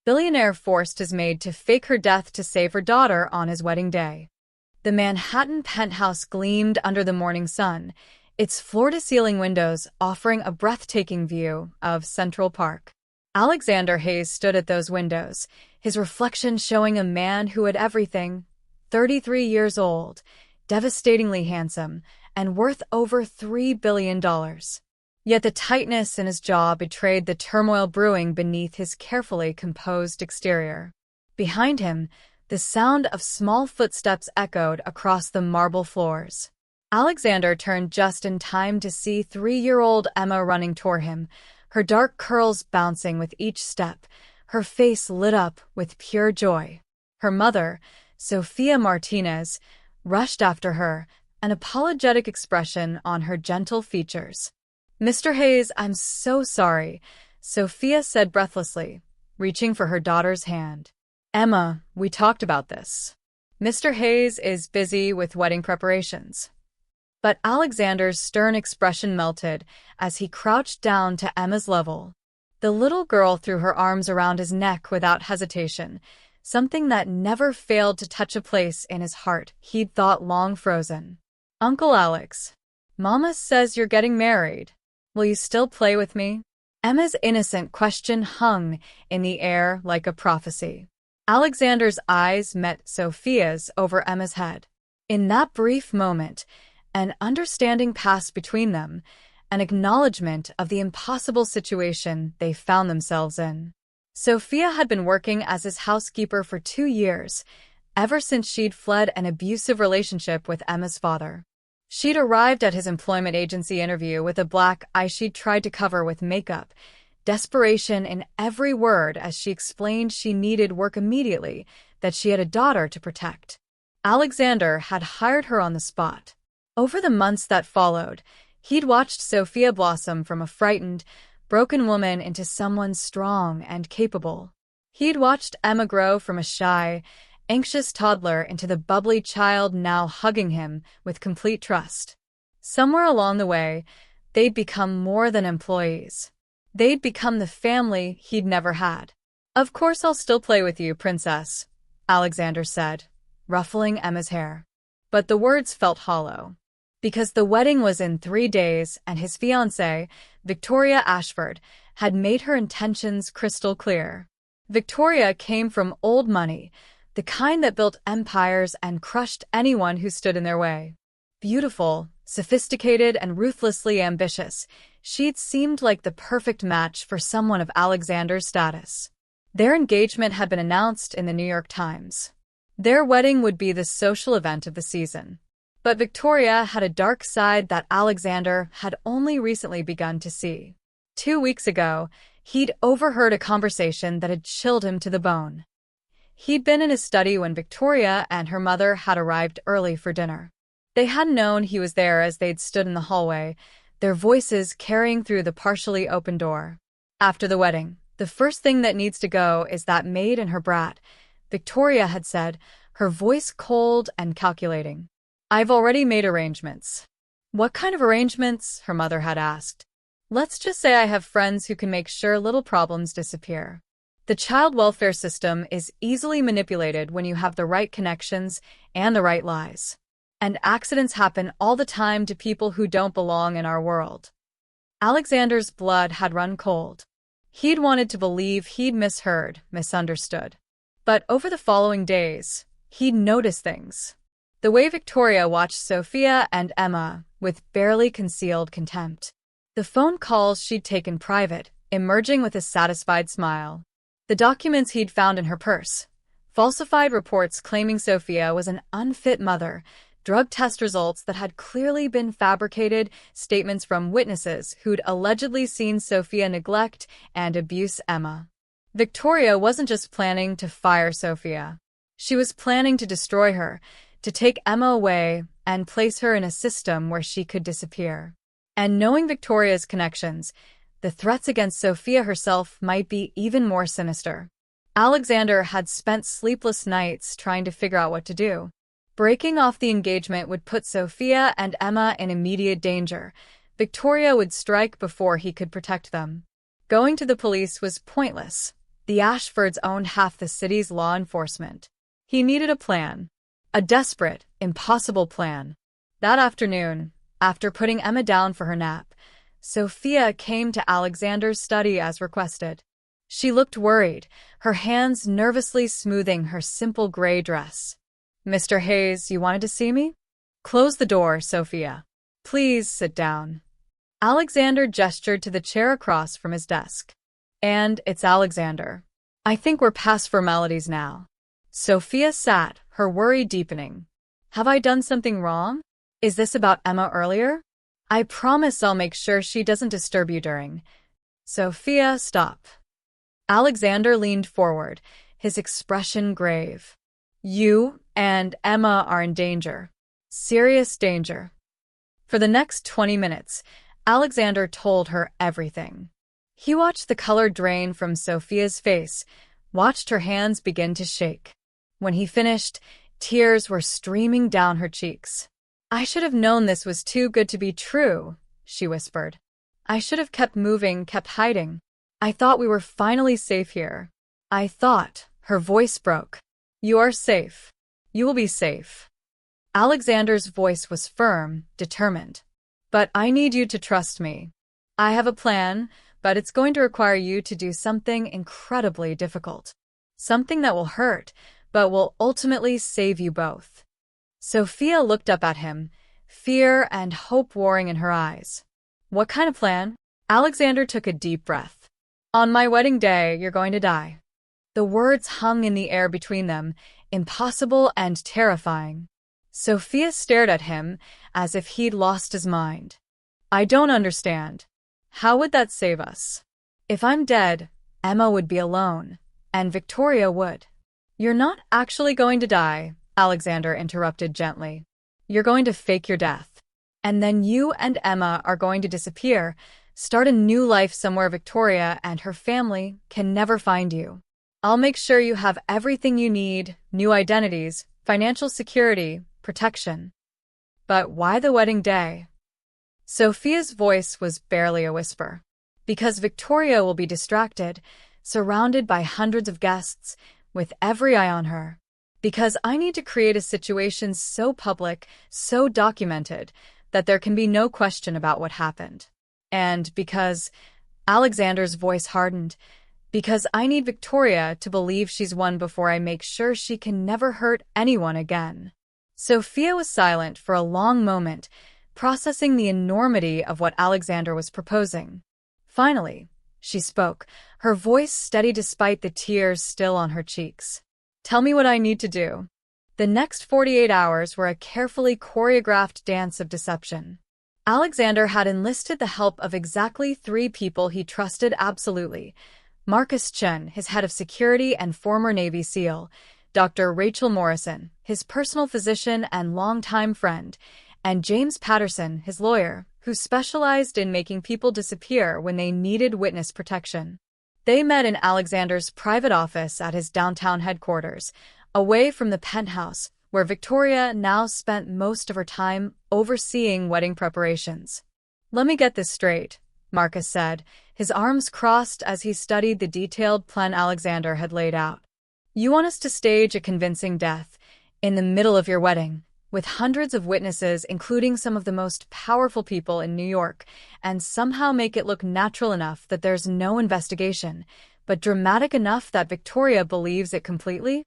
Billionaire forced his maid to fake her death to save her daughter on his wedding day. The Manhattan penthouse gleamed under the morning sun, its floor-to-ceiling windows offering a breathtaking view of Central Park. Alexander Hayes stood at those windows, his reflection showing a man who had everything, 33 years old, devastatingly handsome, and worth over $3 billion. Yet the tightness in his jaw betrayed the turmoil brewing beneath his carefully composed exterior. Behind him, the sound of small footsteps echoed across the marble floors. Alexander turned just in time to see 3-year-old Emma running toward him, her dark curls bouncing with each step, her face lit up with pure joy. Her mother, Sophia Martinez, rushed after her, an apologetic expression on her gentle features. "Mr. Hayes, I'm so sorry," Sophia said breathlessly, reaching for her daughter's hand. "Emma, we talked about this. Mr. Hayes is busy with wedding preparations." But Alexander's stern expression melted as he crouched down to Emma's level. The little girl threw her arms around his neck without hesitation, something that never failed to touch a place in his heart he'd thought long frozen. "Uncle Alex, Mama says you're getting married. Will you still play with me?" Emma's innocent question hung in the air like a prophecy. Alexander's eyes met Sophia's over Emma's head. In that brief moment, an understanding passed between them, an acknowledgement of the impossible situation they found themselves in. Sophia had been working as his housekeeper for 2 years, ever since she'd fled an abusive relationship with Emma's father. She'd arrived at his employment agency interview with a black eye she'd tried to cover with makeup, desperation in every word as she explained she needed work immediately, that she had a daughter to protect. Alexander had hired her on the spot. Over the months that followed, he'd watched Sophia blossom from a frightened, broken woman into someone strong and capable. He'd watched Emma grow from a shy, anxious toddler into the bubbly child now hugging him with complete trust. Somewhere along the way, they'd become more than employees. They'd become the family he'd never had. "Of course I'll still play with you, princess," Alexander said, ruffling Emma's hair. But the words felt hollow. Because the wedding was in 3 days and his fiancée, Victoria Ashford, had made her intentions crystal clear. Victoria came from old money, the kind that built empires and crushed anyone who stood in their way. Beautiful, sophisticated, and ruthlessly ambitious, she'd seemed like the perfect match for someone of Alexander's status. Their engagement had been announced in the New York Times. Their wedding would be the social event of the season. But Victoria had a dark side that Alexander had only recently begun to see. 2 weeks ago, he'd overheard a conversation that had chilled him to the bone. He'd been in his study when Victoria and her mother had arrived early for dinner. They hadn't known he was there as they'd stood in the hallway, their voices carrying through the partially open door. "After the wedding, the first thing that needs to go is that maid and her brat," Victoria had said, her voice cold and calculating. "I've already made arrangements." "What kind of arrangements?" her mother had asked. "Let's just say I have friends who can make sure little problems disappear." The child welfare system is easily manipulated when you have the right connections and the right lies. And accidents happen all the time to people who don't belong in our world. Alexander's blood had run cold. He'd wanted to believe he'd misheard, misunderstood. But over the following days, he'd noticed things. The way Victoria watched Sophia and Emma with barely concealed contempt. The phone calls she'd taken private, emerging with a satisfied smile. The documents he'd found in her purse. Falsified reports claiming Sophia was an unfit mother, drug test results that had clearly been fabricated, statements from witnesses who'd allegedly seen Sophia neglect and abuse Emma. Victoria wasn't just planning to fire Sophia. She was planning to destroy her, to take Emma away and place her in a system where she could disappear. And knowing Victoria's connections, the threats against Sophia herself might be even more sinister. Alexander had spent sleepless nights trying to figure out what to do. Breaking off the engagement would put Sophia and Emma in immediate danger. Victoria would strike before he could protect them. Going to the police was pointless. The Ashfords owned half the city's law enforcement. He needed a plan. A desperate, impossible plan. That afternoon, after putting Emma down for her nap, Sophia came to Alexander's study as requested. She looked worried, her hands nervously smoothing her simple gray dress. "Mr. Hayes, you wanted to see me?" "Close the door, Sophia. Please sit down." Alexander gestured to the chair across from his desk. "And it's Alexander. I think we're past formalities now." Sophia sat, her worry deepening. "Have I done something wrong? Is this about Emma earlier? I promise I'll make sure she doesn't disturb you during." "Sophia, stop." Alexander leaned forward, his expression grave. "You and Emma are in danger. Serious danger." For the next 20 minutes, Alexander told her everything. He watched the color drain from Sophia's face, watched her hands begin to shake. When he finished, tears were streaming down her cheeks. "I should have known this was too good to be true," she whispered. "I should have kept moving, kept hiding. I thought we were finally safe here. I thought," her voice broke. "You are safe. You will be safe." Alexander's voice was firm, determined. "But I need you to trust me. I have a plan, but it's going to require you to do something incredibly difficult. Something that will hurt, but will ultimately save you both." Sophia looked up at him, fear and hope warring in her eyes. "What kind of plan?" Alexander took a deep breath. "On my wedding day, you're going to die." The words hung in the air between them, impossible and terrifying. Sophia stared at him as if he'd lost his mind. "I don't understand. How would that save us? If I'm dead, Emma would be alone, and Victoria would." "You're not actually going to die," Alexander interrupted gently. "You're going to fake your death. And then you and Emma are going to disappear, start a new life somewhere Victoria and her family can never find you. I'll make sure you have everything you need, new identities, financial security, protection." "But why the wedding day?" Sophia's voice was barely a whisper. "Because Victoria will be distracted, surrounded by hundreds of guests, with every eye on her. Because I need to create a situation so public, so documented, that there can be no question about what happened. And because," Alexander's voice hardened, "because I need Victoria to believe she's won before I make sure she can never hurt anyone again." Sophia was silent for a long moment, processing the enormity of what Alexander was proposing. Finally, she spoke, her voice steady despite the tears still on her cheeks. "Tell me what I need to do." The next 48 hours were a carefully choreographed dance of deception. Alexander had enlisted the help of exactly 3 people he trusted absolutely: Marcus Chen, his head of security and former Navy SEAL, Dr. Rachel Morrison, his personal physician and longtime friend, and James Patterson, his lawyer, who specialized in making people disappear when they needed witness protection. They met in Alexander's private office at his downtown headquarters, away from the penthouse where Victoria now spent most of her time overseeing wedding preparations. "Let me get this straight," Marcus said, his arms crossed as he studied the detailed plan Alexander had laid out. "You want us to stage a convincing death in the middle of your wedding, with hundreds of witnesses, including some of the most powerful people in New York, and somehow make it look natural enough that there's no investigation, but dramatic enough that Victoria believes it completely?"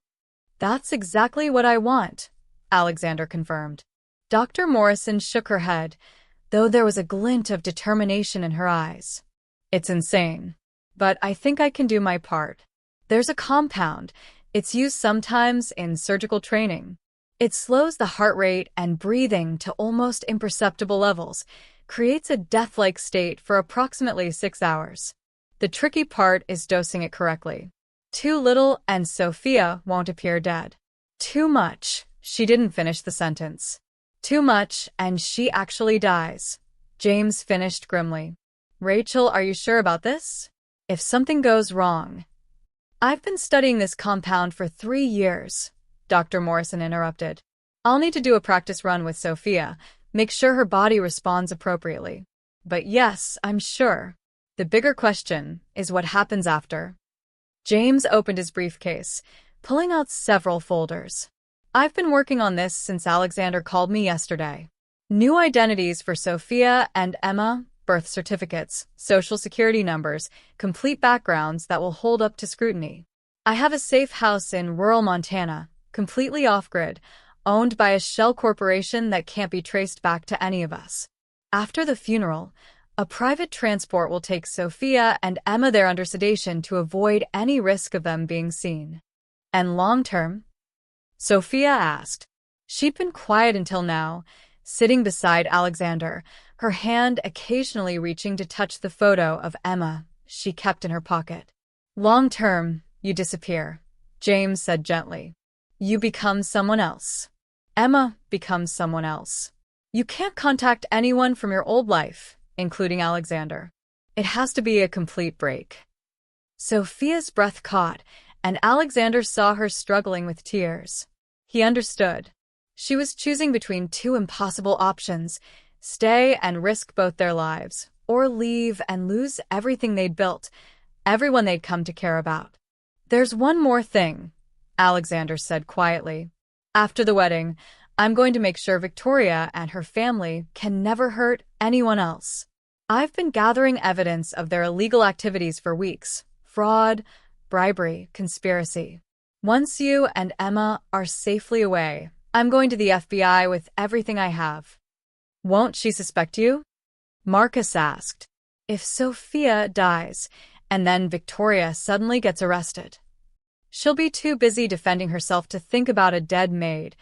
"That's exactly what I want," Alexander confirmed. Dr. Morrison shook her head, though there was a glint of determination in her eyes. "It's insane. But I think I can do my part. There's a compound. It's used sometimes in surgical training. It slows the heart rate and breathing to almost imperceptible levels, creates a death-like state for approximately 6 hours. The tricky part is dosing it correctly. Too little and Sophia won't appear dead. Too much," she didn't finish the sentence. "Too much and she actually dies," James finished grimly. "Rachel, are you sure about this? If something goes wrong..." "I've been studying this compound for 3 years," Dr. Morrison interrupted. "I'll need to do a practice run with Sophia, make sure her body responds appropriately. But yes, I'm sure. The bigger question is what happens after." James opened his briefcase, pulling out several folders. I've been working on this since Alexander called me yesterday. New identities for Sophia and Emma, birth certificates, social security numbers, complete backgrounds that will hold up to scrutiny. I have a safe house in rural Montana, completely off-grid, owned by a shell corporation that can't be traced back to any of us. After the funeral, a private transport will take Sophia and Emma there under sedation to avoid any risk of them being seen. And long-term? Sophia asked. She'd been quiet until now, sitting beside Alexander, her hand occasionally reaching to touch the photo of Emma she kept in her pocket. Long-term, you disappear, James said gently. You become someone else. Emma becomes someone else. You can't contact anyone from your old life, including Alexander. It has to be a complete break. Sophia's breath caught, and Alexander saw her struggling with tears. He understood. She was choosing between two impossible options: stay and risk both their lives, or leave and lose everything they'd built, everyone they'd come to care about. There's one more thing, Alexander said quietly. After the wedding, I'm going to make sure Victoria and her family can never hurt anyone else. I've been gathering evidence of their illegal activities for weeks: fraud, bribery, conspiracy. Once you and Emma are safely away, I'm going to the FBI with everything I have. Won't she suspect you? Marcus asked. If Sophia dies, and then Victoria suddenly gets arrested, she'll be too busy defending herself to think about a dead maid,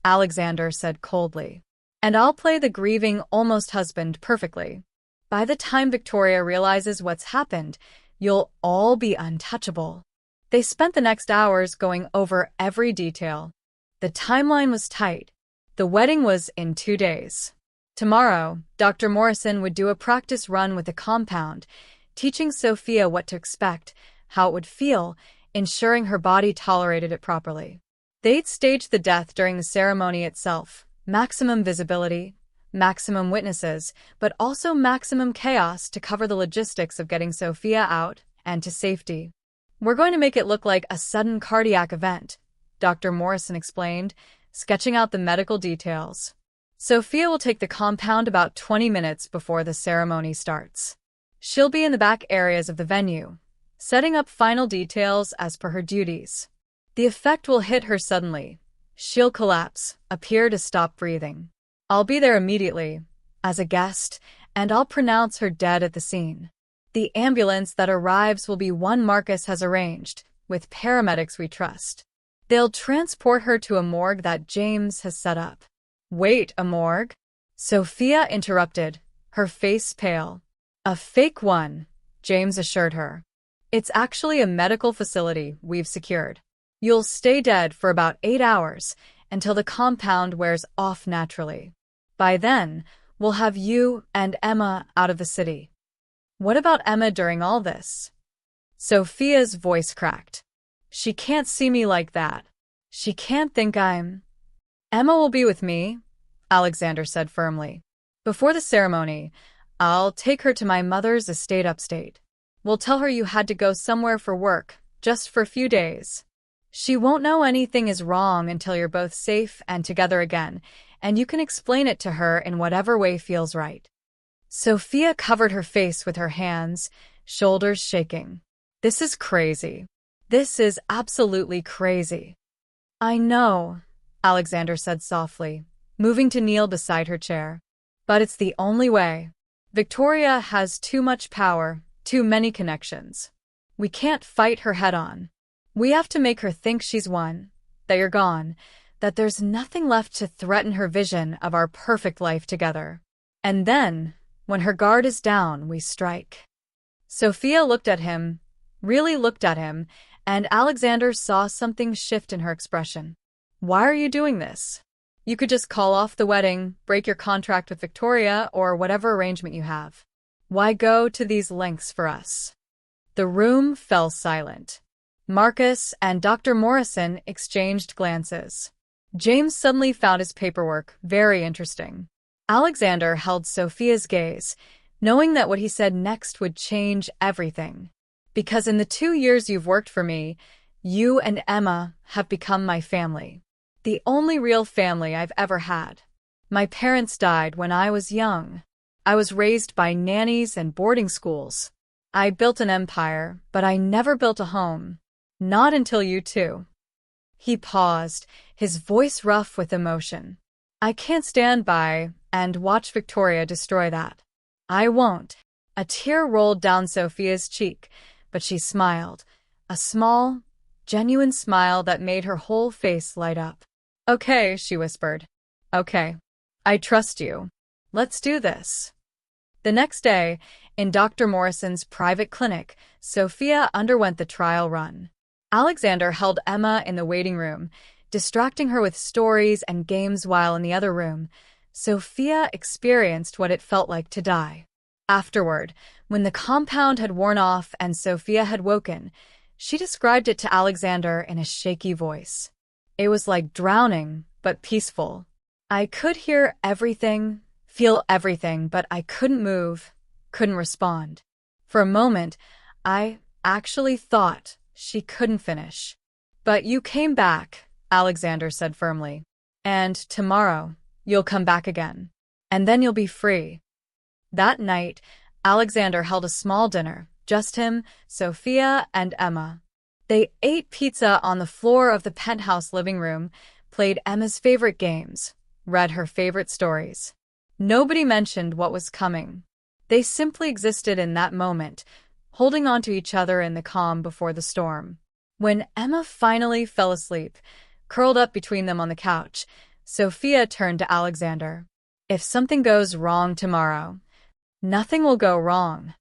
Alexander said coldly. And I'll play the grieving almost husband perfectly. By the time Victoria realizes what's happened, you'll all be untouchable. They spent the next hours going over every detail. The timeline was tight. The wedding was in 2 days. Tomorrow, Dr. Morrison would do a practice run with the compound, teaching Sophia what to expect, how it would feel, ensuring her body tolerated it properly. They'd stage the death during the ceremony itself: maximum visibility, maximum witnesses, but also maximum chaos to cover the logistics of getting Sophia out and to safety. We're going to make it look like a sudden cardiac event, Dr. Morrison explained, sketching out the medical details. Sophia will take the compound about 20 minutes before the ceremony starts. She'll be in the back areas of the venue, setting up final details as per her duties. The effect will hit her suddenly. She'll collapse, appear to stop breathing. I'll be there immediately, as a guest, and I'll pronounce her dead at the scene. The ambulance that arrives will be one Marcus has arranged, with paramedics we trust. They'll transport her to a morgue that James has set up. Wait, a morgue? Sophia interrupted, her face pale. A fake one, James assured her. It's actually a medical facility we've secured. You'll stay dead for about 8 hours, until the compound wears off naturally. By then, we'll have you and Emma out of the city. What about Emma during all this? Sophia's voice cracked. She can't see me like that. She can't think I'm... Emma will be with me, Alexander said firmly. Before the ceremony, I'll take her to my mother's estate upstate. We'll tell her you had to go somewhere for work, just for a few days. She won't know anything is wrong until you're both safe and together again, and you can explain it to her in whatever way feels right. Sophia covered her face with her hands, shoulders shaking. This is crazy. This is absolutely crazy. I know, Alexander said softly, moving to kneel beside her chair. But it's the only way. Victoria has too much power, too many connections. We can't fight her head-on. We have to make her think she's won, that you're gone, that there's nothing left to threaten her vision of our perfect life together. And then, when her guard is down, we strike. Sophia looked at him, really looked at him, and Alexander saw something shift in her expression. Why are you doing this? You could just call off the wedding, break your contract with Victoria, or whatever arrangement you have. Why go to these lengths for us? The room fell silent. Marcus and Dr. Morrison exchanged glances. James suddenly found his paperwork very interesting. Alexander held Sophia's gaze, knowing that what he said next would change everything. Because in the 2 years you've worked for me, you and Emma have become my family. The only real family I've ever had. My parents died when I was young. I was raised by nannies and boarding schools. I built an empire, but I never built a home. Not until you two. He paused, his voice rough with emotion. I can't stand by and watch Victoria destroy that. I won't. A tear rolled down Sophia's cheek, but she smiled. A small, genuine smile that made her whole face light up. Okay, she whispered. Okay. I trust you. Let's do this. The next day, in Dr. Morrison's private clinic, Sophia underwent the trial run. Alexander held Emma in the waiting room, distracting her with stories and games while in the other room. Sophia experienced what it felt like to die. Afterward, when the compound had worn off and Sophia had woken, she described it to Alexander in a shaky voice. It was like drowning, but peaceful. I could hear everything, feel everything, but I couldn't move, couldn't respond. For a moment, I actually thought she couldn't finish. But you came back, Alexander said firmly. And tomorrow, you'll come back again. And then you'll be free. That night, Alexander held a small dinner, just him, Sophia, and Emma. They ate pizza on the floor of the penthouse living room, played Emma's favorite games, read her favorite stories. Nobody mentioned what was coming. They simply existed in that moment, holding on to each other in the calm before the storm. When Emma finally fell asleep, curled up between them on the couch, Sophia turned to Alexander. If something goes wrong tomorrow, nothing will go wrong.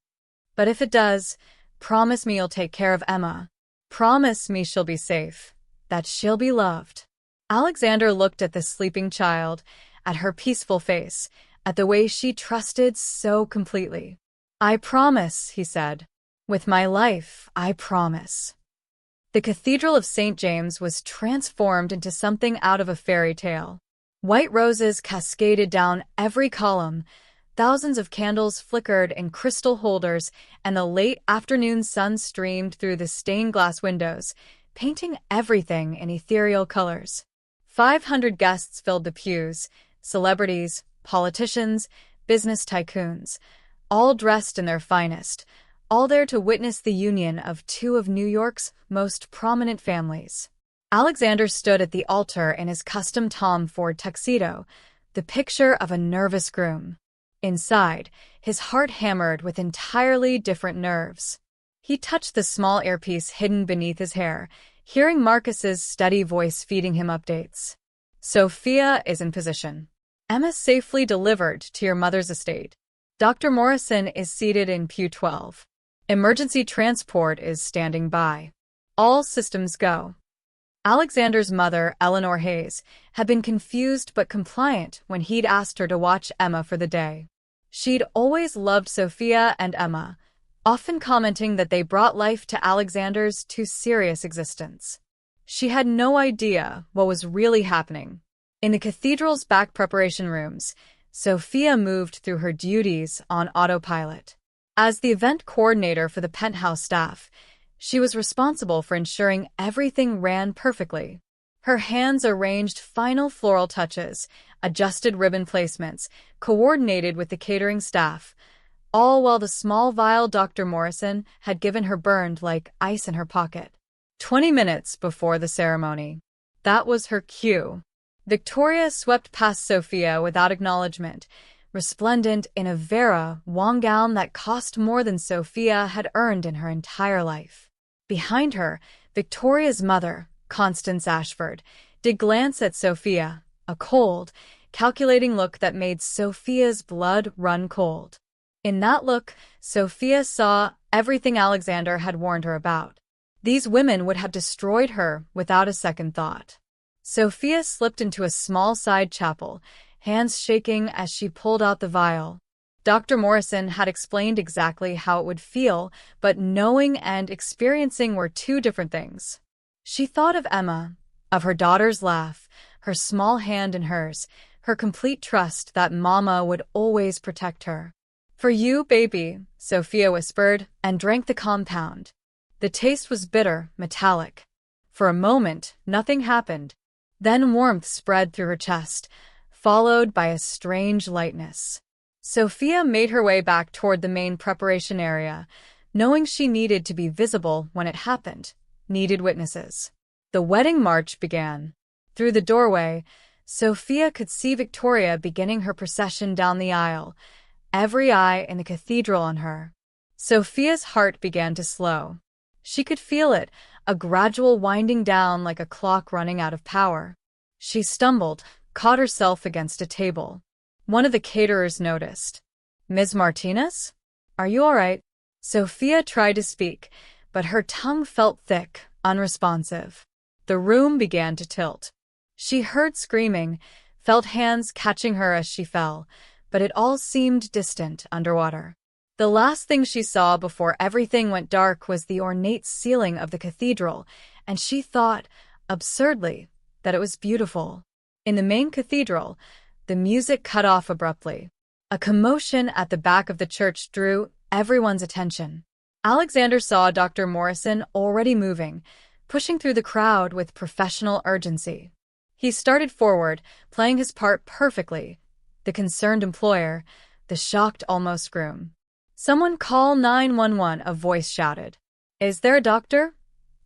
But if it does, promise me you'll take care of Emma. Promise me she'll be safe, that she'll be loved. Alexander looked at the sleeping child, at her peaceful face, at the way she trusted so completely. I promise, he said. With my life, I promise. The Cathedral of St. James was transformed into something out of a fairy tale. White roses cascaded down every column, thousands of candles flickered in crystal holders, and the late afternoon sun streamed through the stained glass windows, painting everything in ethereal colors. 500 guests filled the pews, celebrities, politicians, business tycoons, all dressed in their finest, all there to witness the union of two of New York's most prominent families. Alexander stood at the altar in his custom Tom Ford tuxedo, the picture of a nervous groom. Inside, his heart hammered with entirely different nerves. He touched the small earpiece hidden beneath his hair, hearing Marcus's steady voice feeding him updates. Sophia is in position. Emma safely delivered to your mother's estate. Dr. Morrison is seated in pew 12. Emergency transport is standing by. All systems go. Alexander's mother, Eleanor Hayes, had been confused but compliant when he'd asked her to watch Emma for the day. She'd always loved Sophia and Emma, often commenting that they brought life to Alexander's too serious existence. She had no idea what was really happening. In the cathedral's back preparation rooms, Sophia moved through her duties on autopilot. As the event coordinator for the penthouse staff, she was responsible for ensuring everything ran perfectly. Her hands arranged final floral touches, adjusted ribbon placements, coordinated with the catering staff, all while the small vial Dr. Morrison had given her burned like ice in her pocket. 20 minutes before the ceremony. That was her cue. Victoria swept past Sophia without acknowledgement, resplendent in a Vera Wang gown that cost more than Sophia had earned in her entire life. Behind her, Victoria's mother, Constance Ashford, did glance at Sophia, a cold, calculating look that made Sophia's blood run cold. In that look, Sophia saw everything Alexander had warned her about. These women would have destroyed her without a second thought. Sophia slipped into a small side chapel, hands shaking as she pulled out the vial. Dr. Morrison had explained exactly how it would feel, but knowing and experiencing were two different things. She thought of Emma, of her daughter's laugh, her small hand in hers, her complete trust that Mama would always protect her. For you, baby, Sophia whispered, and drank the compound. The taste was bitter, metallic. For a moment, nothing happened. Then warmth spread through her chest, followed by a strange lightness. Sophia made her way back toward the main preparation area, knowing she needed to be visible when it happened, needed witnesses. The wedding march began. Through the doorway, Sophia could see Victoria beginning her procession down the aisle, every eye in the cathedral on her. Sophia's heart began to slow. She could feel it, a gradual winding down like a clock running out of power. She stumbled, caught herself against a table. One of the caterers noticed. "Ms. Martinez? Are you all right?" Sophia tried to speak, but her tongue felt thick, unresponsive. The room began to tilt. She heard screaming, felt hands catching her as she fell, but it all seemed distant underwater. The last thing she saw before everything went dark was the ornate ceiling of the cathedral, and she thought, absurdly, that it was beautiful. In the main cathedral, the music cut off abruptly. A commotion at the back of the church drew everyone's attention. Alexander saw Dr. Morrison already moving, pushing through the crowd with professional urgency. He started forward, playing his part perfectly. The concerned employer, the shocked almost groom. "Someone call 911, a voice shouted. "Is there a doctor?"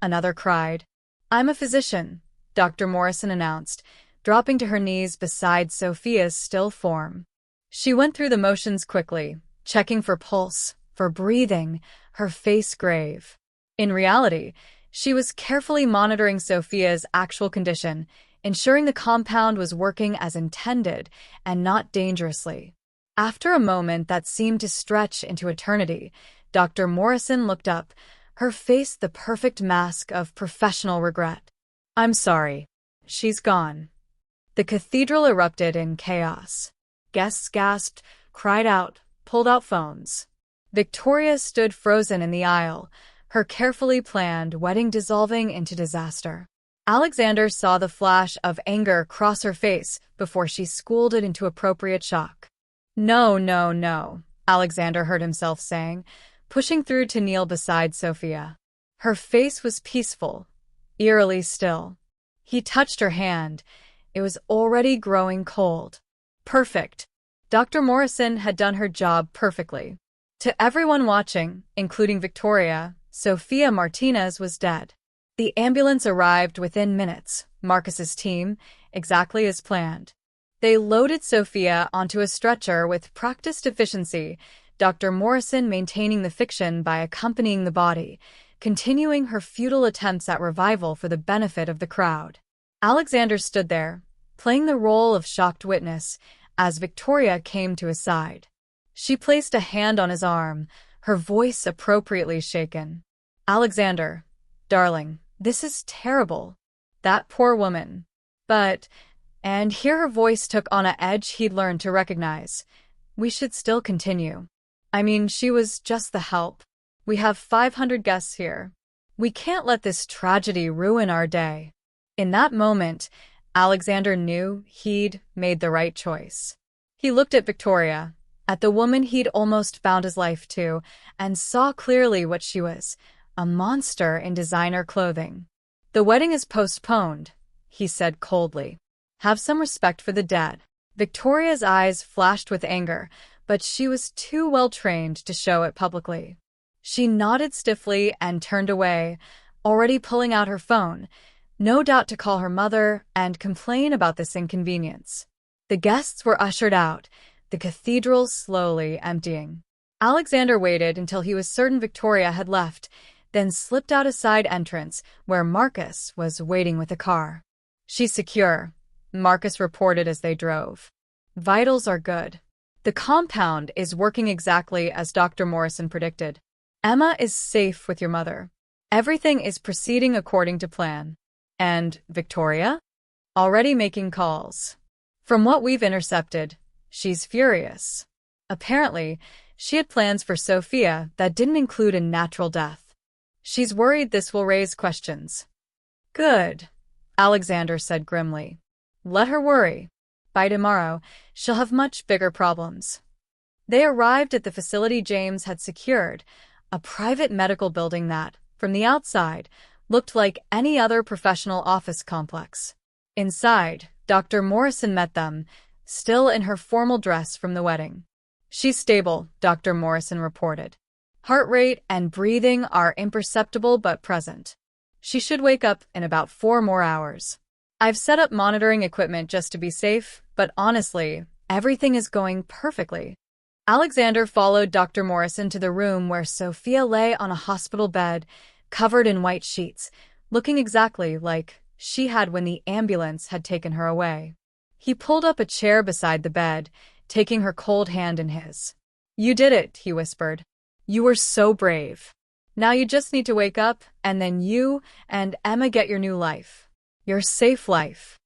another cried. "I'm a physician," Dr. Morrison announced, dropping to her knees beside Sophia's still form. She went through the motions quickly, checking for pulse, for breathing, her face grave. In reality, she was carefully monitoring Sophia's actual condition, ensuring the compound was working as intended and not dangerously. After a moment that seemed to stretch into eternity, Dr. Morrison looked up, her face the perfect mask of professional regret. "I'm sorry. She's gone." The cathedral erupted in chaos. Guests gasped, cried out, pulled out phones. Victoria stood frozen in the aisle, her carefully planned wedding dissolving into disaster. Alexander saw the flash of anger cross her face before she schooled it into appropriate shock. "No, no, no," Alexander heard himself saying, pushing through to kneel beside Sophia. Her face was peaceful, eerily still. He touched her hand. It was already growing cold. Perfect. Dr. Morrison had done her job perfectly. To everyone watching, including Victoria, Sophia Martinez was dead. The ambulance arrived within minutes, Marcus's team, exactly as planned. They loaded Sophia onto a stretcher with practiced efficiency, Dr. Morrison maintaining the fiction by accompanying the body, continuing her futile attempts at revival for the benefit of the crowd. Alexander stood there, playing the role of shocked witness, as Victoria came to his side. She placed a hand on his arm, her voice appropriately shaken. "Alexander, darling, this is terrible. That poor woman. But," and here her voice took on an edge he'd learned to recognize, "we should still continue. I mean, she was just the help. We have 500 guests here. We can't let this tragedy ruin our day." In that moment, Alexander knew he'd made the right choice. He looked at Victoria, at the woman he'd almost bound his life to, and saw clearly what she was, a monster in designer clothing. "The wedding is postponed," he said coldly. "Have some respect for the dead." Victoria's eyes flashed with anger, but she was too well trained to show it publicly. She nodded stiffly and turned away, already pulling out her phone, no doubt to call her mother and complain about this inconvenience. The guests were ushered out, the cathedral slowly emptying. Alexander waited until he was certain Victoria had left, then slipped out a side entrance where Marcus was waiting with a car. "She's secure," Marcus reported as they drove. "Vitals are good. The compound is working exactly as Dr. Morrison predicted. Emma is safe with your mother. Everything is proceeding according to plan. And Victoria? Already making calls. From what we've intercepted, she's furious. Apparently, she had plans for Sophia that didn't include a natural death. She's worried this will raise questions." "Good," Alexander said grimly. "Let her worry. By tomorrow, she'll have much bigger problems." They arrived at the facility James had secured, a private medical building that, from the outside, looked like any other professional office complex. Inside, Dr. Morrison met them, still in her formal dress from the wedding. "She's stable," Dr. Morrison reported. "Heart rate and breathing are imperceptible but present. She should wake up in about 4 more hours. I've set up monitoring equipment just to be safe, but honestly, everything is going perfectly." Alexander followed Dr. Morrison to the room where Sophia lay on a hospital bed, covered in white sheets, looking exactly like she had when the ambulance had taken her away. He pulled up a chair beside the bed, taking her cold hand in his. "You did it," he whispered. "You were so brave. Now you just need to wake up, and then you and Emma get your new life. Your safe life."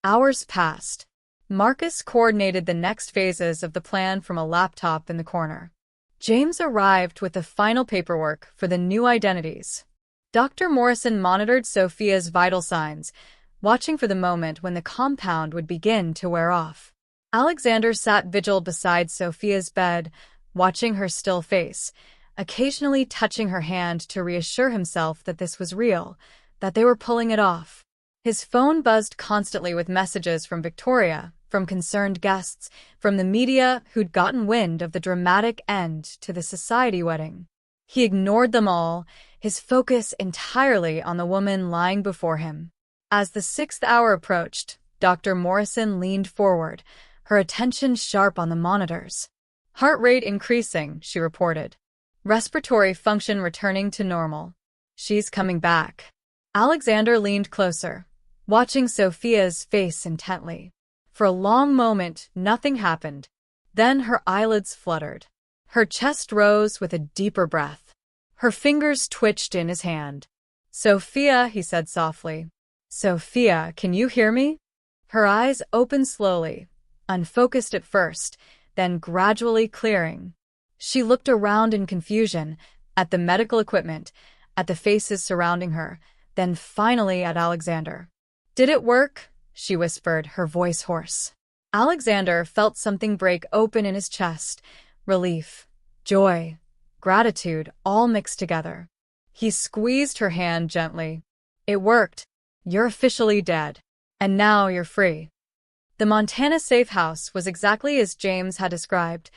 Hours passed. Marcus coordinated the next phases of the plan from a laptop in the corner. James arrived with the final paperwork for the new identities. Dr. Morrison monitored Sophia's vital signs, watching for the moment when the compound would begin to wear off. Alexander sat vigil beside Sophia's bed, watching her still face, occasionally touching her hand to reassure himself that this was real, that they were pulling it off. His phone buzzed constantly with messages from Victoria, from concerned guests, from the media who'd gotten wind of the dramatic end to the society wedding. He ignored them all, his focus entirely on the woman lying before him. As the 6th hour approached, Dr. Morrison leaned forward, her attention sharp on the monitors. "Heart rate increasing," she reported. "Respiratory function returning to normal. She's coming back." Alexander leaned closer, watching Sophia's face intently. For a long moment, nothing happened. Then her eyelids fluttered. Her chest rose with a deeper breath. Her fingers twitched in his hand. "Sophia," he said softly. "Sophia, can you hear me?" Her eyes opened slowly, unfocused at first, then gradually clearing. She looked around in confusion, at the medical equipment, at the faces surrounding her, then finally at Alexander. "Did it work?" she whispered, her voice hoarse. Alexander felt something break open in his chest, relief, joy, gratitude, all mixed together. He squeezed her hand gently. "It worked. You're officially dead. And now you're free." The Montana safe house was exactly as James had described,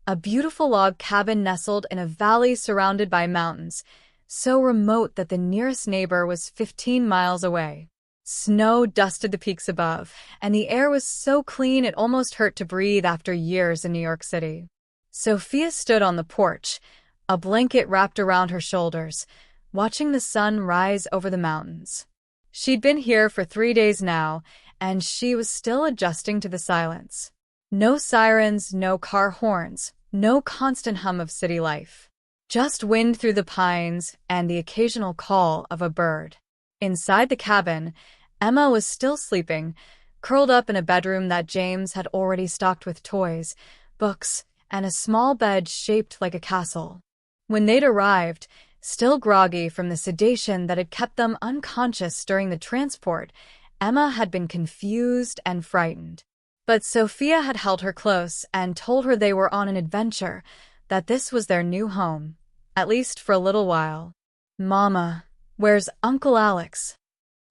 a beautiful log cabin nestled in a valley surrounded by mountains, so remote that the nearest neighbor was 15 miles away. Snow dusted the peaks above, and the air was so clean it almost hurt to breathe after years in New York City. Sophia stood on the porch, a blanket wrapped around her shoulders, watching the sun rise over the mountains. She'd been here for 3 days now, and she was still adjusting to the silence. No sirens, no car horns, no constant hum of city life. Just wind through the pines and the occasional call of a bird. Inside the cabin, Emma was still sleeping, curled up in a bedroom that James had already stocked with toys, books, and a small bed shaped like a castle. When they'd arrived, still groggy from the sedation that had kept them unconscious during the transport, Emma had been confused and frightened. But Sophia had held her close and told her they were on an adventure, that this was their new home, at least for a little while. "Mama, where's Uncle Alex?"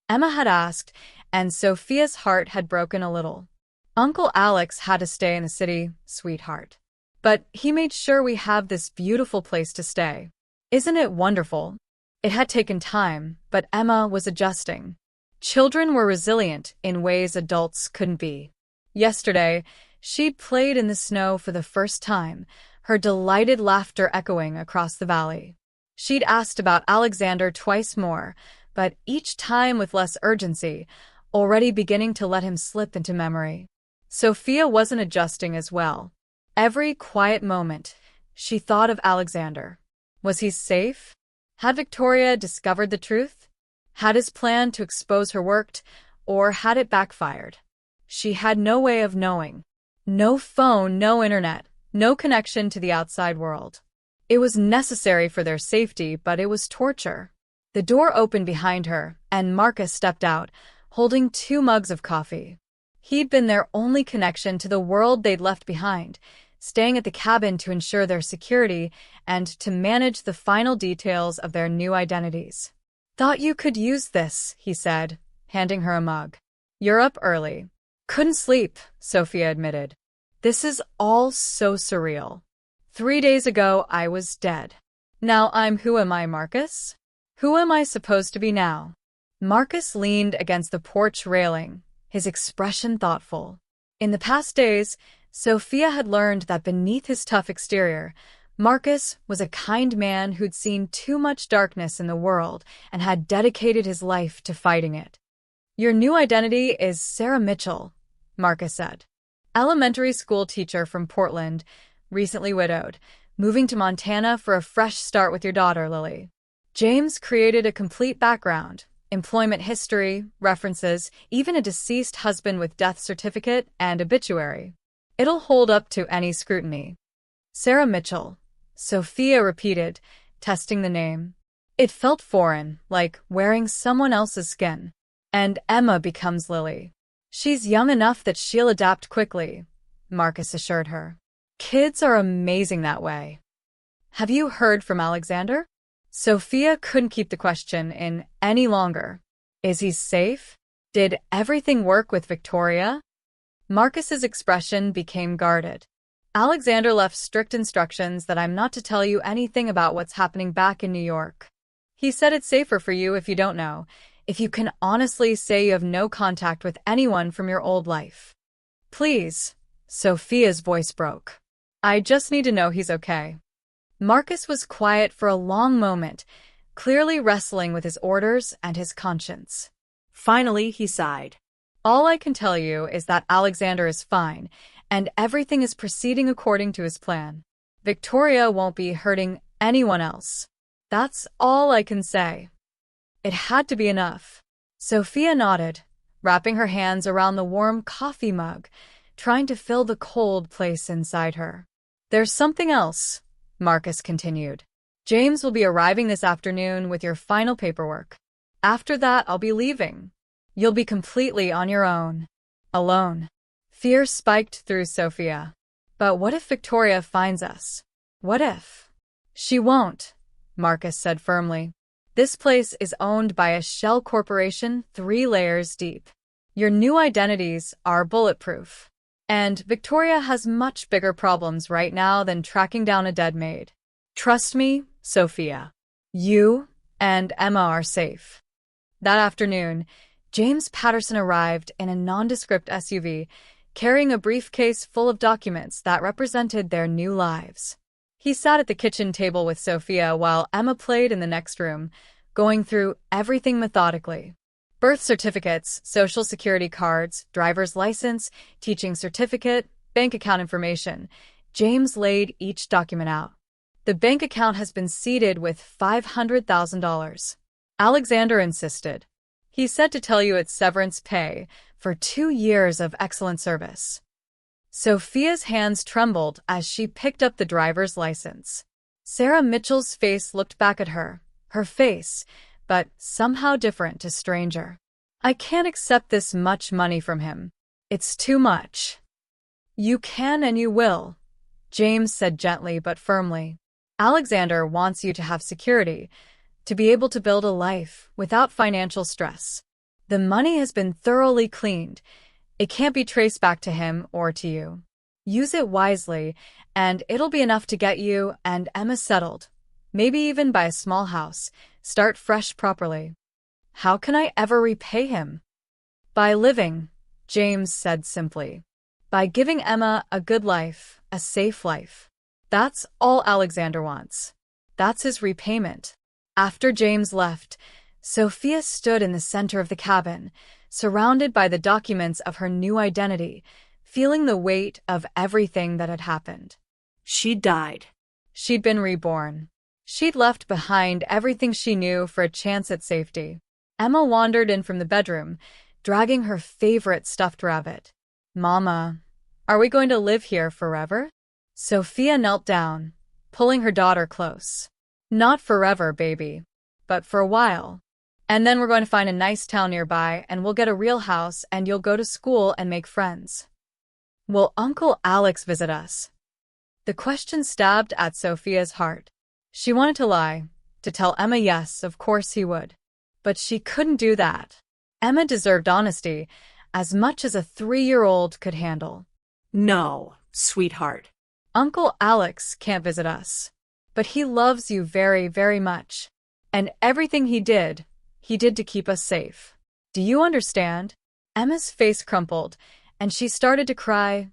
Emma had asked, and Sophia's heart had broken a little. "Uncle Alex had to stay in the city, sweetheart. But he made sure we have this beautiful place to stay. Isn't it wonderful?" It had taken time, but Emma was adjusting. Children were resilient in ways adults couldn't be. Yesterday, she'd played in the snow for the first time, her delighted laughter echoing across the valley. She'd asked about Alexander twice more, but each time with less urgency, already beginning to let him slip into memory. Sophia wasn't adjusting as well. Every quiet moment, she thought of Alexander. Was he safe? Had Victoria discovered the truth? Had his plan to expose her worked, or had it backfired? She had no way of knowing. No phone, no internet, no connection to the outside world. It was necessary for their safety, but it was torture. The door opened behind her, and Marcus stepped out, holding 2 mugs of coffee. He'd been their only connection to the world they'd left behind, staying at the cabin to ensure their security and to manage the final details of their new identities. "Thought you could use this," he said, handing her a mug. "You're up early." "Couldn't sleep," Sophia admitted. "This is all so surreal. 3 days ago, I was dead. Now who am I, Marcus? Who am I supposed to be now?" Marcus leaned against the porch railing, his expression thoughtful. In the past days, Sophia had learned that beneath his tough exterior, Marcus was a kind man who'd seen too much darkness in the world and had dedicated his life to fighting it. "Your new identity is Sarah Mitchell," Marcus said. "Elementary school teacher from Portland, recently widowed, moving to Montana for a fresh start with your daughter, Lily." James created a complete background, employment history, references, even a deceased husband with death certificate and obituary. It'll hold up to any scrutiny. "Sarah Mitchell," Sophia repeated, testing the name. It felt foreign, like wearing someone else's skin. "And Emma becomes Lily. She's young enough that she'll adapt quickly," Marcus assured her. "Kids are amazing that way." "Have you heard from Alexander?" Sophia couldn't keep the question in any longer. "Is he safe? Did everything work with Victoria?" Marcus's expression became guarded. "Alexander left strict instructions that I'm not to tell you anything about what's happening back in New York. He said it's safer for you if you don't know, if you can honestly say you have no contact with anyone from your old life." "Please," Sophia's voice broke. "I just need to know he's okay." Marcus was quiet for a long moment, clearly wrestling with his orders and his conscience. Finally, he sighed. "All I can tell you is that Alexander is fine, and everything is proceeding according to his plan. Victoria won't be hurting anyone else. That's all I can say." It had to be enough. Sophia nodded, wrapping her hands around the warm coffee mug, trying to fill the cold place inside her. "There's something else," Marcus continued. "James will be arriving this afternoon with your final paperwork. After that, I'll be leaving. You'll be completely on your own. Alone." Fear spiked through Sophia. "But what if Victoria finds us? What if?" "She won't," Marcus said firmly. "This place is owned by a shell corporation 3 layers deep. Your new identities are bulletproof. And Victoria has much bigger problems right now than tracking down a dead maid. Trust me, Sophia. You and Emma are safe." That afternoon, James Patterson arrived in a nondescript SUV, carrying a briefcase full of documents that represented their new lives. He sat at the kitchen table with Sophia while Emma played in the next room, going through everything methodically. Birth certificates, social security cards, driver's license, teaching certificate, bank account information. James laid each document out. "The bank account has been seeded with $500,000. Alexander insisted. He said to tell you it's severance pay for 2 years of excellent service." Sophia's hands trembled as she picked up the driver's license. Sarah Mitchell's face looked back at her face, but somehow different to stranger. "I can't accept this much money from him. It's too much." "You can and you will," James said gently but firmly. "Alexander wants you to have security, to be able to build a life without financial stress. The money has been thoroughly cleaned. It can't be traced back to him or to you. Use it wisely, and it'll be enough to get you and Emma settled. Maybe even buy a small house. Start fresh properly." "How can I ever repay him?" "By living," James said simply. "By giving Emma a good life, a safe life. That's all Alexander wants. That's his repayment." After James left, Sophia stood in the center of the cabin, surrounded by the documents of her new identity, feeling the weight of everything that had happened. She'd died. She'd been reborn. She'd left behind everything she knew for a chance at safety. Emma wandered in from the bedroom, dragging her favorite stuffed rabbit. "Mama, are we going to live here forever?" Sophia knelt down, pulling her daughter close. "Not forever, baby, but for a while. And then we're going to find a nice town nearby, and we'll get a real house, and you'll go to school and make friends. Will Uncle Alex visit us?" The question stabbed at Sophia's heart. She wanted to lie, to tell Emma yes, of course he would. But she couldn't do that. Emma deserved honesty, as much as a 3-year-old could handle. No, sweetheart. Uncle Alex can't visit us. But he loves you very, very much. And everything he did to keep us safe. Do you understand? Emma's face crumpled, and she started to cry.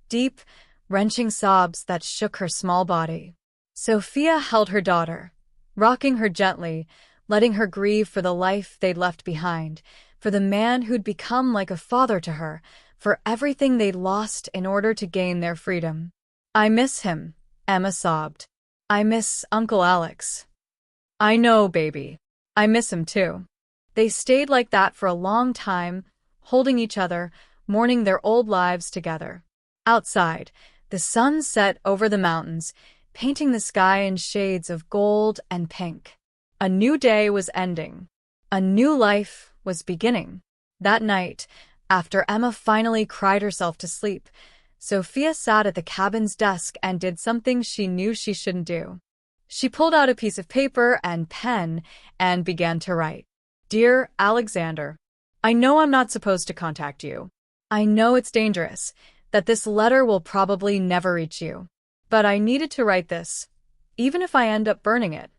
Deep, wrenching sobs that shook her small body. Sophia held her daughter, rocking her gently, letting her grieve for the life they'd left behind, for the man who'd become like a father to her, for everything they'd lost in order to gain their freedom. I miss him, Emma sobbed. I miss Uncle Alex. I know, baby. I miss him too. They stayed like that for a long time, holding each other, mourning their old lives together. Outside, the sun set over the mountains, painting the sky in shades of gold and pink. A new day was ending. A new life was beginning. That night, after Emma finally cried herself to sleep, Sophia sat at the cabin's desk and did something she knew she shouldn't do. She pulled out a piece of paper and pen and began to write. Dear Alexander, I know I'm not supposed to contact you. I know it's dangerous, that this letter will probably never reach you. But I needed to write this, even if I end up burning it.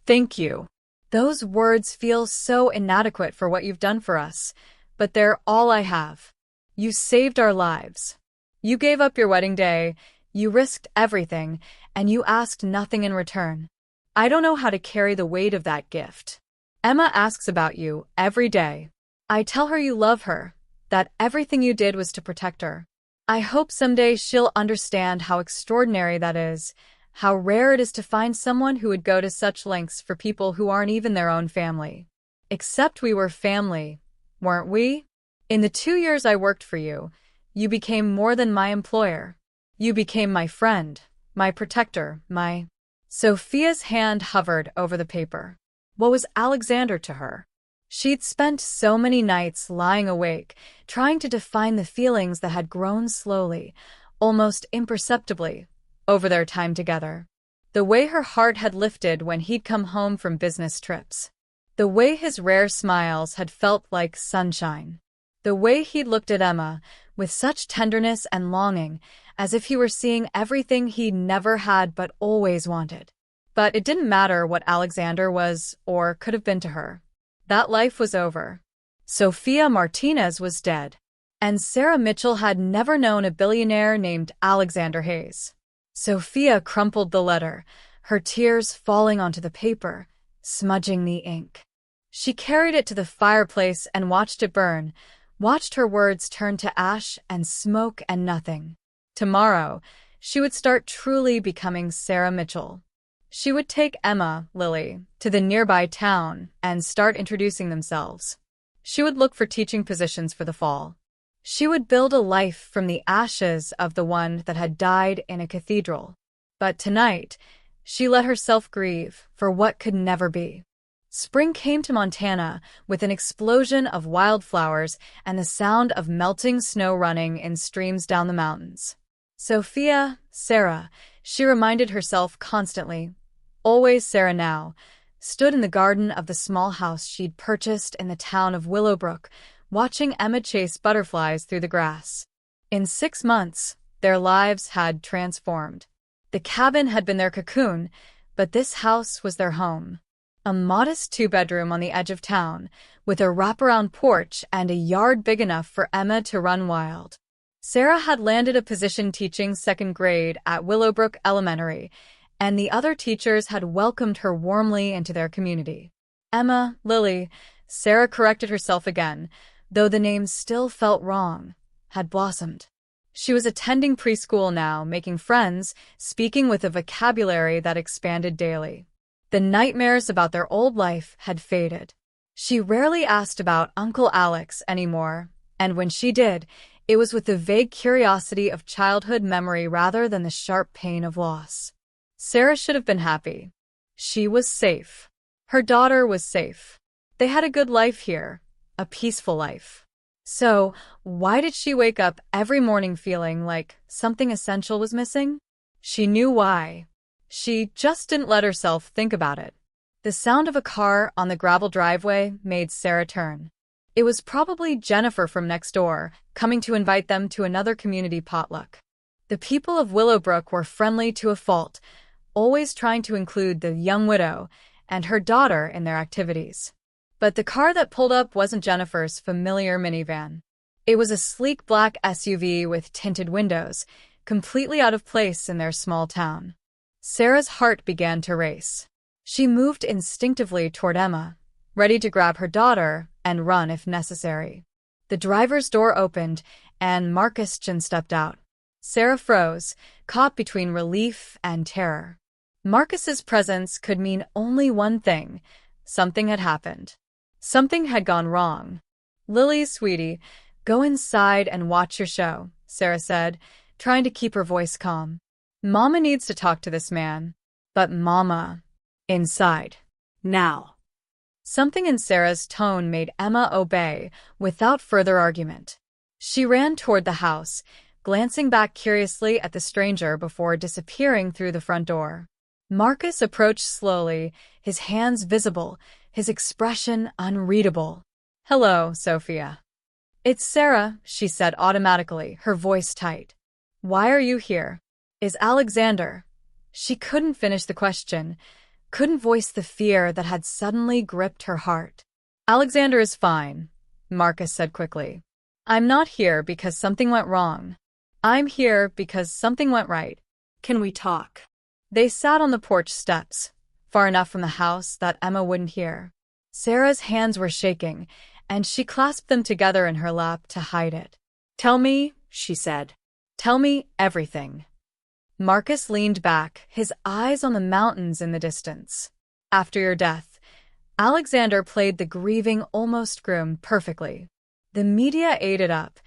Thank you. Those words feel so inadequate for what you've done for us, but they're all I have. You saved our lives. You gave up your wedding day, you risked everything, and you asked nothing in return. I don't know how to carry the weight of that gift. Emma asks about you every day. I tell her you love her, that everything you did was to protect her. I hope someday she'll understand how extraordinary that is, how rare it is to find someone who would go to such lengths for people who aren't even their own family. Except we were family, weren't we? In the 2 years I worked for you, you became more than my employer. You became my friend, my protector, my... Sophia's hand hovered over the paper. What was Alexander to her? She'd spent so many nights lying awake, trying to define the feelings that had grown slowly, almost imperceptibly, over their time together. The way her heart had lifted when he'd come home from business trips. The way his rare smiles had felt like sunshine. The way he'd looked at Emma, with such tenderness and longing, as if he were seeing everything he'd never had but always wanted. But it didn't matter what Alexander was or could have been to her. That life was over. Sophia Martinez was dead. And Sarah Mitchell had never known a billionaire named Alexander Hayes. Sophia crumpled the letter, her tears falling onto the paper, smudging the ink. She carried it to the fireplace and watched it burn, watched her words turn to ash and smoke and nothing. Tomorrow, she would start truly becoming Sarah Mitchell. She would take Emma, Lily, to the nearby town and start introducing themselves. She would look for teaching positions for the fall. She would build a life from the ashes of the one that had died in a cathedral. But tonight, she let herself grieve for what could never be. Spring came to Montana with an explosion of wildflowers and the sound of melting snow running in streams down the mountains. Sophia, Sarah, she reminded herself constantly, always Sarah now, stood in the garden of the small house she'd purchased in the town of Willowbrook, watching Emma chase butterflies through the grass. In 6 months, their lives had transformed. The cabin had been their cocoon, but this house was their home. A modest 2-bedroom on the edge of town, with a wraparound porch and a yard big enough for Emma to run wild. Sarah had landed a position teaching 2nd grade at Willowbrook Elementary, and the other teachers had welcomed her warmly into their community. Emma, Lily, Sarah corrected herself again, though the names still felt wrong, had blossomed. She was attending preschool now, making friends, speaking with a vocabulary that expanded daily. The nightmares about their old life had faded. She rarely asked about Uncle Alex anymore, and when she did, it was with the vague curiosity of childhood memory rather than the sharp pain of loss. Sarah should have been happy. She was safe. Her daughter was safe. They had a good life here, a peaceful life. So, why did she wake up every morning feeling like something essential was missing? She knew why. She just didn't let herself think about it. The sound of a car on the gravel driveway made Sarah turn. It was probably Jennifer from next door, coming to invite them to another community potluck. The people of Willowbrook were friendly to a fault, always trying to include the young widow and her daughter in their activities. But the car that pulled up wasn't Jennifer's familiar minivan. It was a sleek black SUV with tinted windows, completely out of place in their small town. Sarah's heart began to race. She moved instinctively toward Emma, ready to grab her daughter and run if necessary. The driver's door opened, and Marcus stepped out. Sarah froze, caught between relief and terror. Marcus's presence could mean only one thing. Something had happened. Something had gone wrong. "Lily, sweetie, go inside and watch your show," Sarah said, trying to keep her voice calm. "Mama needs to talk to this man." But Mama... Inside. Now. Something in Sarah's tone made Emma obey without further argument. She ran toward the house, glancing back curiously at the stranger before disappearing through the front door. Marcus approached slowly, his hands visible, his expression unreadable. "Hello, Sophia." "It's Sarah," she said automatically, her voice tight. "Why are you here? Is Alexander?" She couldn't finish the question, couldn't voice the fear that had suddenly gripped her heart. "Alexander is fine," Marcus said quickly. "I'm not here because something went wrong. I'm here because something went right. Can we talk?" They sat on the porch steps, far enough from the house that Emma wouldn't hear. Sarah's hands were shaking, and she clasped them together in her lap to hide it. "Tell me," she said. "Tell me everything." Marcus leaned back, his eyes on the mountains in the distance. "After your death, Alexander played the grieving, almost groom perfectly. The media ate it up.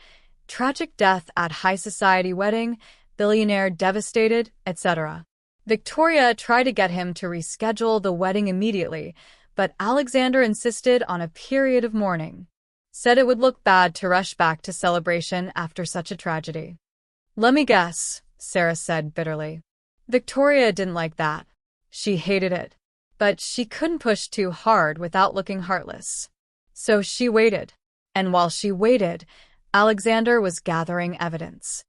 Tragic death at high society wedding, billionaire devastated, etc. Victoria tried to get him to reschedule the wedding immediately, but Alexander insisted on a period of mourning. Said it would look bad to rush back to celebration after such a tragedy." "Let me guess," Sarah said bitterly. Victoria didn't like that. She hated it. But she couldn't push too hard without looking heartless. So she waited. And while she waited, Alexander was gathering evidence.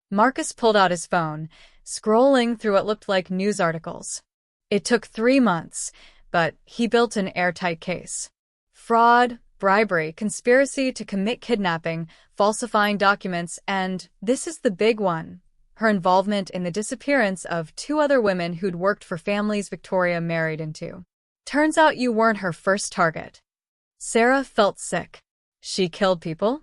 Marcus pulled out his phone, scrolling through what looked like news articles. It took 3 months, but he built an airtight case. Fraud, bribery, conspiracy to commit kidnapping, falsifying documents, and this is the big one, her involvement in the disappearance of 2 other women who'd worked for families Victoria married into. Turns out you weren't her first target. Sarah felt sick. She killed people?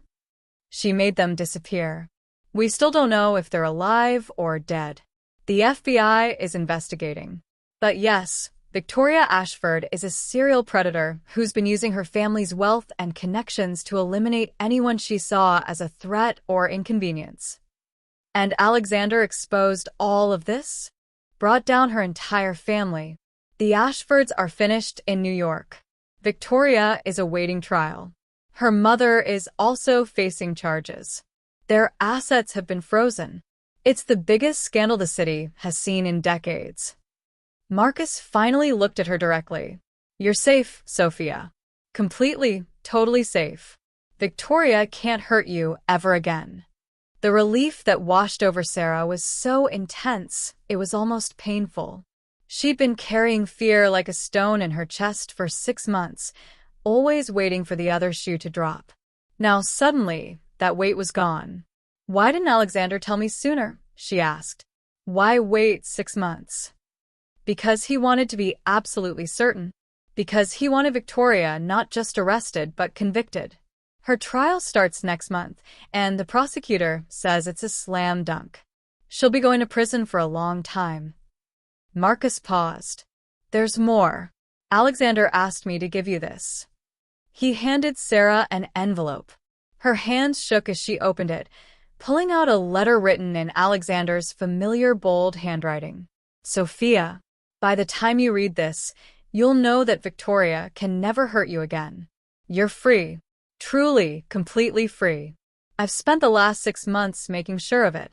She made them disappear. We still don't know if they're alive or dead. The FBI is investigating. But yes, Victoria Ashford is a serial predator who's been using her family's wealth and connections to eliminate anyone she saw as a threat or inconvenience. And Alexander exposed all of this? Brought down her entire family. The Ashfords are finished in New York. Victoria is awaiting trial. Her mother is also facing charges. Their assets have been frozen. It's the biggest scandal the city has seen in decades. Marcus finally looked at her directly. "You're safe, Sophia. Completely, totally safe. Victoria can't hurt you ever again." The relief that washed over Sarah was so intense, it was almost painful. She'd been carrying fear like a stone in her chest for 6 months, always waiting for the other shoe to drop. Now suddenly, that weight was gone. "Why didn't Alexander tell me sooner?" she asked. "Why wait 6 months?" Because he wanted to be absolutely certain. Because he wanted Victoria not just arrested but convicted. Her trial starts next month, and the prosecutor says it's a slam dunk. She'll be going to prison for a long time. Marcus paused. "There's more. Alexander asked me to give you this." He handed Sarah an envelope. Her hands shook as she opened it, pulling out a letter written in Alexander's familiar bold handwriting. "Sophia, by the time you read this, you'll know that Victoria can never hurt you again. You're free. Truly, completely free. I've spent the last 6 months making sure of it.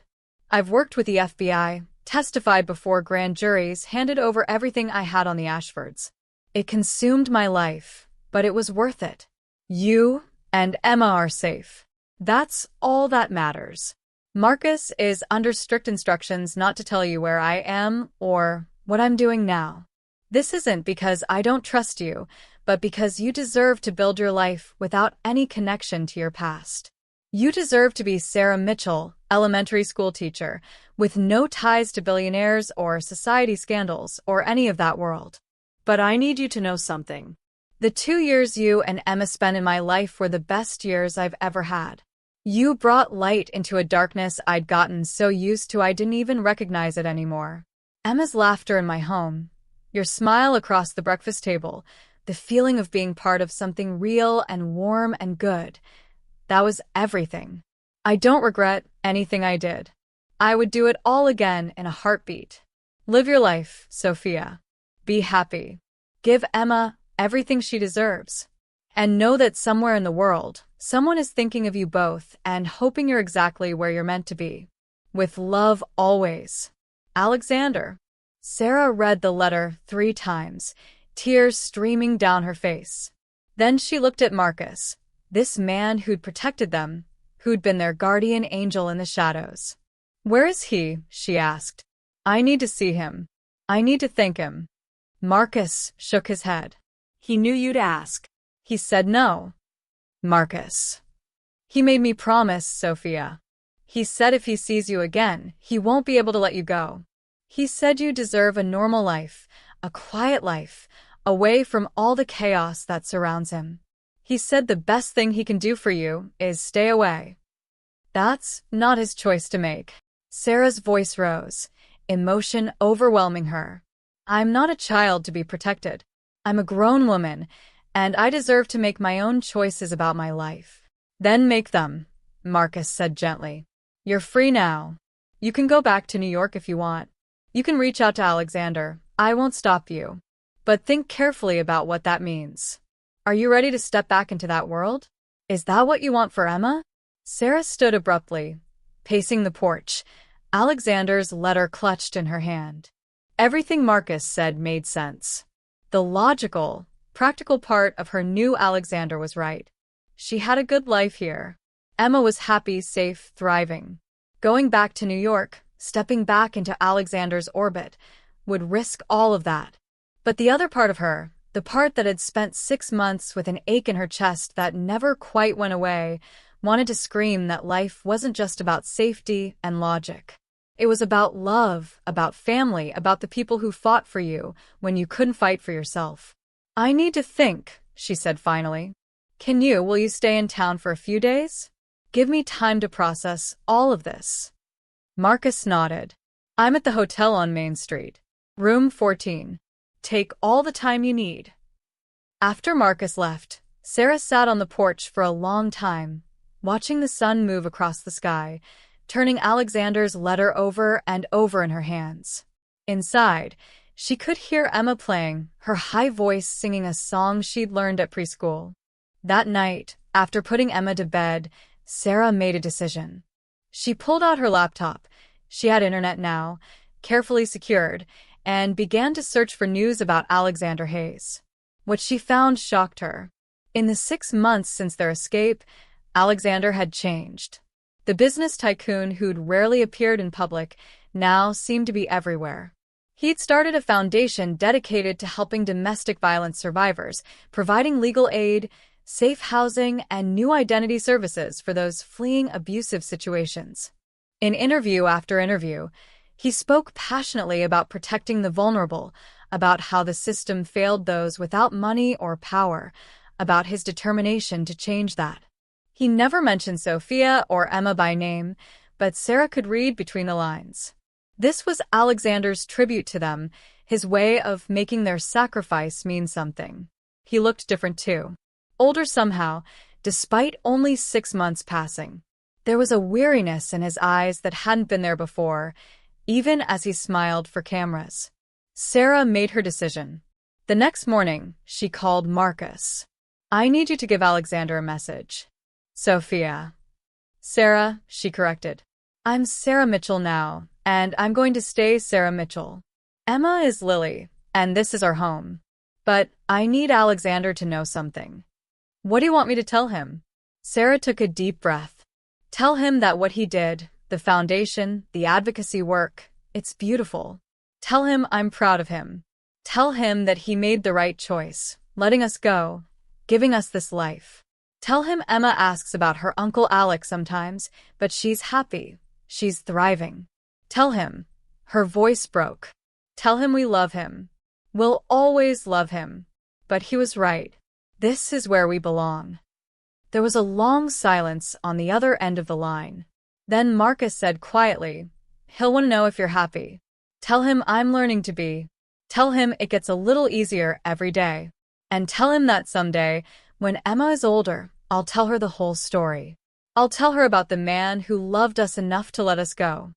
I've worked with the FBI, testified before grand juries, handed over everything I had on the Ashfords. It consumed my life, but it was worth it. You and Emma are safe. That's all that matters. Marcus is under strict instructions not to tell you where I am or what I'm doing now. This isn't because I don't trust you, but because you deserve to build your life without any connection to your past. You deserve to be Sarah Mitchell, elementary school teacher, with no ties to billionaires or society scandals or any of that world. But I need you to know something. The 2 years you and Emma spent in my life were the best years I've ever had. You brought light into a darkness I'd gotten so used to I didn't even recognize it anymore. Emma's laughter in my home, your smile across the breakfast table, the feeling of being part of something real and warm and good. That was everything. I don't regret anything I did. I would do it all again in a heartbeat. Live your life, Sophia. Be happy. Give Emma everything she deserves. And know that somewhere in the world, someone is thinking of you both and hoping you're exactly where you're meant to be. With love always. Alexander. Sarah read the letter 3 times, tears streaming down her face. Then she looked at Marcus, this man who'd protected them, who'd been their guardian angel in the shadows. Where is he? She asked. I need to see him. I need to thank him. Marcus shook his head. He knew you'd ask. He said no. Marcus. He made me promise, Sophia. He said if he sees you again, he won't be able to let you go. He said you deserve a normal life, a quiet life, away from all the chaos that surrounds him. He said the best thing he can do for you is stay away. That's not his choice to make. Sarah's voice rose, emotion overwhelming her. I'm not a child to be protected. I'm a grown woman, and I deserve to make my own choices about my life. Then make them, Marcus said gently. You're free now. You can go back to New York if you want. You can reach out to Alexander. I won't stop you. But think carefully about what that means. Are you ready to step back into that world? Is that what you want for Emma? Sarah stood abruptly, pacing the porch, Alexander's letter clutched in her hand. Everything Marcus said made sense. The logical, practical part of her new Alexander was right. She had a good life here. Emma was happy, safe, thriving. Going back to New York, stepping back into Alexander's orbit, would risk all of that. But the other part of her, the part that had spent 6 months with an ache in her chest that never quite went away, wanted to scream that life wasn't just about safety and logic. It was about love, about family, about the people who fought for you when you couldn't fight for yourself. I need to think, she said finally. Will you stay in town for a few days? Give me time to process all of this. Marcus nodded. I'm at the hotel on Main Street. Room 14. Take all the time you need. After Marcus left, Sarah sat on the porch for a long time, watching the sun move across the sky, turning Alexander's letter over and over in her hands. Inside, she could hear Emma playing, her high voice singing a song she'd learned at preschool. That night, after putting Emma to bed, Sarah made a decision. She pulled out her laptop, she had internet now, carefully secured, and began to search for news about Alexander Hayes. What she found shocked her. In the 6 months since their escape, Alexander had changed. The business tycoon who'd rarely appeared in public now seemed to be everywhere. He'd started a foundation dedicated to helping domestic violence survivors, providing legal aid, safe housing, and new identity services for those fleeing abusive situations. In interview after interview, he spoke passionately about protecting the vulnerable, about how the system failed those without money or power, about his determination to change that. He never mentioned Sophia or Emma by name, but Sarah could read between the lines. This was Alexander's tribute to them, his way of making their sacrifice mean something. He looked different too. Older somehow, despite only 6 months passing. There was a weariness in his eyes that hadn't been there before, even as he smiled for cameras. Sarah made her decision. The next morning, she called Marcus. I need you to give Alexander a message. Sophia. Sarah, she corrected. I'm Sarah Mitchell now, And I'm going to stay Sarah Mitchell. Emma is Lily, and this is our home. But I need Alexander to know something. What do you want me to tell him? Sarah took a deep breath. Tell him that what he did, the foundation, the advocacy work, it's beautiful. Tell him I'm proud of him. Tell him that he made the right choice, letting us go, giving us this life. Tell him Emma asks about her Uncle Alex sometimes, but she's happy. She's thriving. Tell him. Her voice broke. Tell him we love him. We'll always love him. But he was right. This is where we belong. There was a long silence on the other end of the line. Then Marcus said quietly, he'll want to know if you're happy. Tell him I'm learning to be. Tell him it gets a little easier every day. And tell him that someday, when Emma is older, I'll tell her the whole story. I'll tell her about the man who loved us enough to let us go.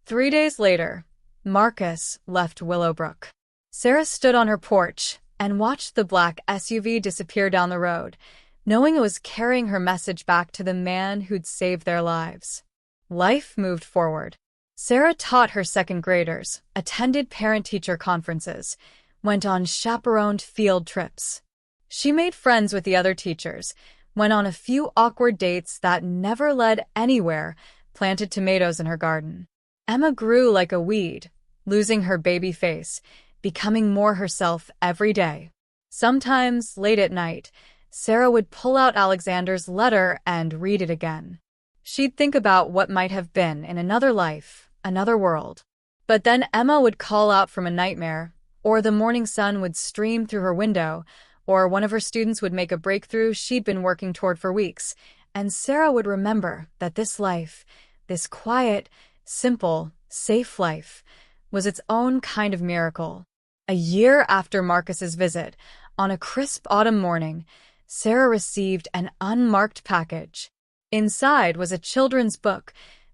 3 days later, Marcus left Willowbrook. Sarah stood on her porch and watched the black SUV disappear down the road, knowing it was carrying her message back to the man who'd saved their lives. Life moved forward. Sarah taught her second graders, attended parent-teacher conferences, went on chaperoned field trips. She made friends with the other teachers, went on a few awkward dates that never led anywhere, planted tomatoes in her garden. Emma grew like a weed, losing her baby face, becoming more herself every day. Sometimes, late at night, Sarah would pull out Alexander's letter and read it again. She'd think about what might have been in another life, another world. But then Emma would call out from a nightmare, or the morning sun would stream through her window, or one of her students would make a breakthrough she'd been working toward for weeks, and Sarah would remember that this life, this quiet, simple, safe life, was its own kind of miracle. A year after Marcus's visit, on a crisp autumn morning, Sarah received an unmarked package. Inside was a children's book,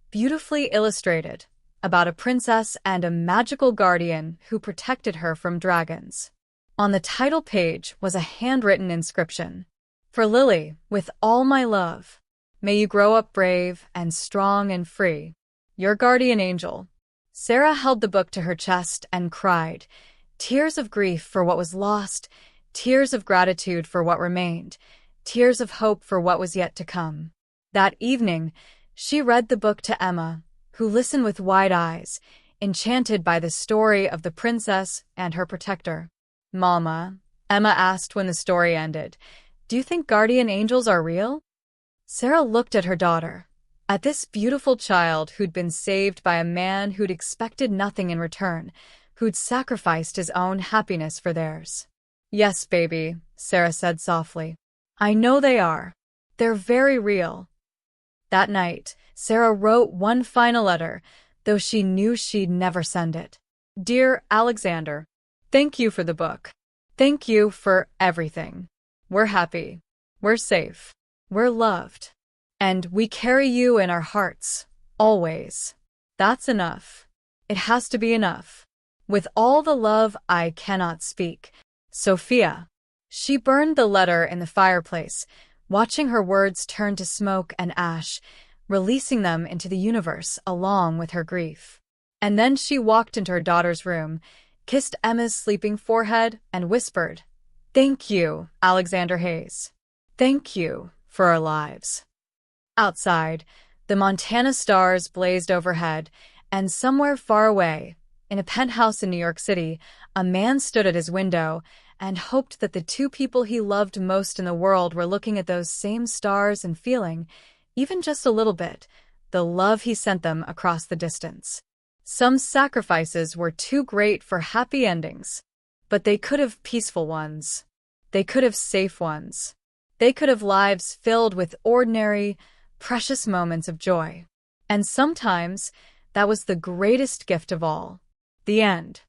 beautifully illustrated, about a princess and a magical guardian who protected her from dragons. On the title page was a handwritten inscription. For Lily, with all my love. May you grow up brave and strong and free. Your guardian angel. Sarah held the book to her chest and cried, tears of grief for what was lost, tears of gratitude for what remained, tears of hope for what was yet to come. That evening, she read the book to Emma, who listened with wide eyes, enchanted by the story of the princess and her protector. Mama, Emma asked when the story ended, do you think guardian angels are real? Sarah looked at her daughter, at this beautiful child who'd been saved by a man who'd expected nothing in return, who'd sacrificed his own happiness for theirs. Yes, baby, Sarah said softly. I know they are. They're very real. That night, Sarah wrote one final letter, though she knew she'd never send it. Dear Alexander, thank you for the book. Thank you for everything. We're happy. We're safe. We're loved. And we carry you in our hearts, always. That's enough. It has to be enough. With all the love I cannot speak, Sophia. She burned the letter in the fireplace, watching her words turn to smoke and ash, releasing them into the universe along with her grief. And then she walked into her daughter's room, kissed Emma's sleeping forehead, and whispered, Thank you, Alexander Hayes. Thank you for our lives. Outside, the Montana stars blazed overhead, and somewhere far away, in a penthouse in New York City, a man stood at his window and hoped that the two people he loved most in the world were looking at those same stars and feeling, even just a little bit, the love he sent them across the distance. Some sacrifices were too great for happy endings, but they could have peaceful ones. They could have safe ones. They could have lives filled with ordinary, precious moments of joy. And sometimes, that was the greatest gift of all. The end.